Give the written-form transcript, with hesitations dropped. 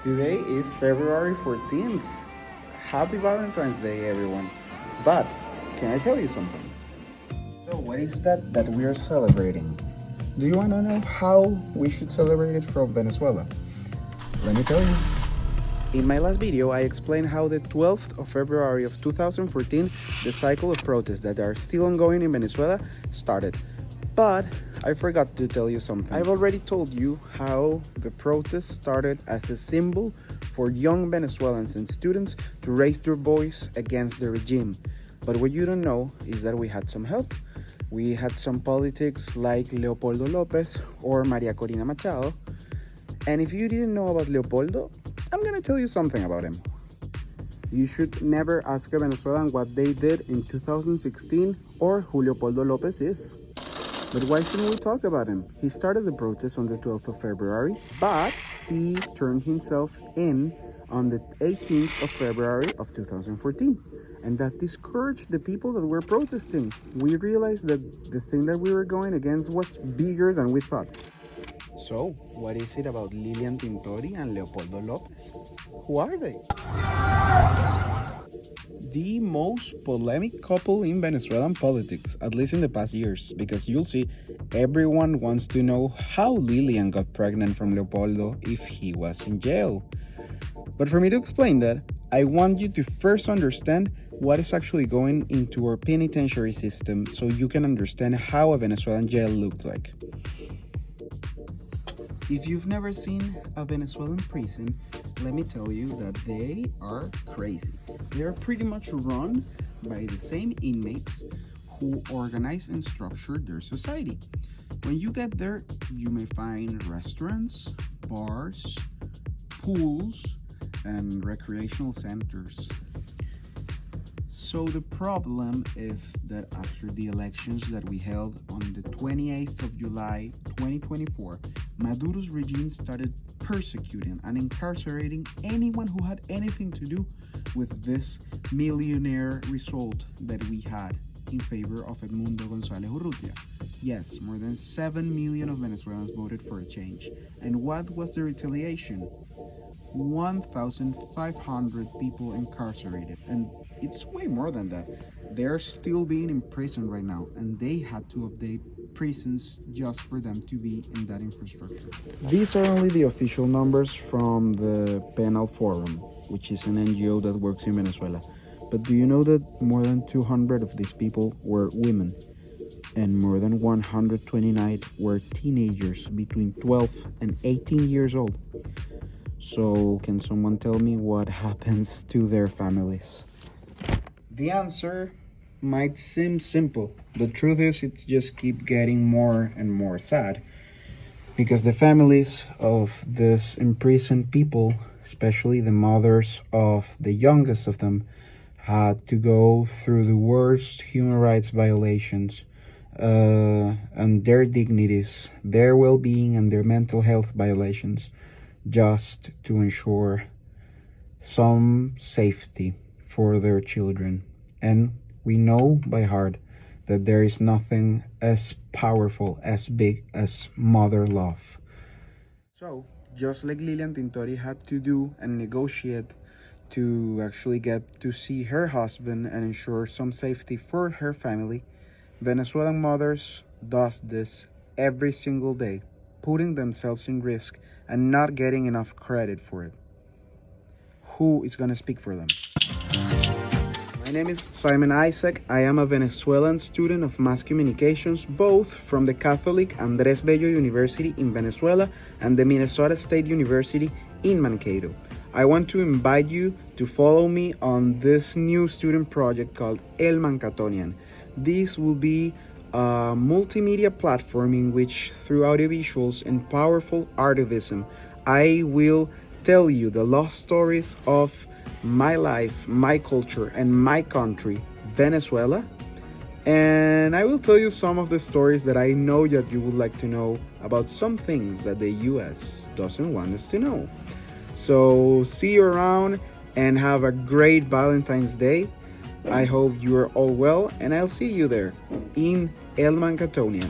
Today is February 14th. Happy Valentine's Day, everyone. But, can I tell you something? So, what is that we are celebrating? Do you want to know how we should celebrate it from Venezuela? Let me tell you. In my last video, I explained how the 12th of February of 2014, the cycle of protests that are still ongoing in Venezuela started. But I forgot to tell you something. I've already told you how the protest started as a symbol for young Venezuelans and students to raise their voice against the regime. But what you don't know is that we had some help. We had some politics like Leopoldo Lopez or Maria Corina Machado. And if you didn't know about Leopoldo, I'm gonna tell you something about him. You should never ask a Venezuelan what they did in 2016 or who Leopoldo Lopez is. But why shouldn't we talk about him? He started the protest on the 12th of February, but he turned himself in on the 18th of February of 2014. And that discouraged the people that were protesting. We realized that the thing that we were going against was bigger than we thought. So, what is it about Lilian and Leopoldo Lopez? Who are they? The most polemic couple in Venezuelan politics, at least in the past years, because you'll see, everyone wants to know how Lilian got pregnant from Leopoldo if he was in jail. But for me to explain that, I want you to first understand what is actually going into our penitentiary system so you can understand how a Venezuelan jail looks like. If you've never seen a Venezuelan prison, let me tell you that they are crazy. They are pretty much run by the same inmates who organize and structure their society. When you get there, you may find restaurants, bars, pools, and recreational centers. So the problem is that after the elections that we held on the 28th of July 2024, Maduro's regime started persecuting and incarcerating anyone who had anything to do with this millionaire result that we had in favor of Edmundo González Urrutia. Yes, more than 7 million of Venezuelans voted for a change. And what was the retaliation? 1,500 people incarcerated, and it's way more than that. They're still being imprisoned right now, and they had to update prisons just for them to be in that infrastructure. These are only the official numbers from the Penal Forum, which is an NGO that works in Venezuela. But do you know that more than 200 of these people were women, and more than 129 were teenagers between 12 and 18 years old? So, can someone tell me what happens to their families? The answer might seem simple. The truth is, it just keeps getting more and more sad. Because the families of these imprisoned people, especially the mothers of the youngest of them, had to go through the worst human rights violations and their dignities, their well-being, and their mental health violations, just to ensure some safety for their children. And we know by heart that there is nothing as powerful, as big as mother love. So, just like Lilian Tintori had to do and negotiate to actually get to see her husband and ensure some safety for her family, Venezuelan mothers does this every single day, putting themselves in risk and not getting enough credit for it. Who is going to speak for them? My name is Simon Isaac. I am a Venezuelan student of mass communications, both from the Catholic Andrés Bello University in Venezuela and the Minnesota State University in Mankato. I want to invite you to follow me on this new student project called El Mancatonian. This will be a multimedia platform in which, through audiovisuals and powerful artivism, I will tell you the lost stories of my life, my culture, and my country, Venezuela. And I will tell you some of the stories that I know that you would like to know about some things that the US doesn't want us to know. So see you around and have a great Valentine's Day. I hope you are all well, and I'll see you there in El Mancatonian.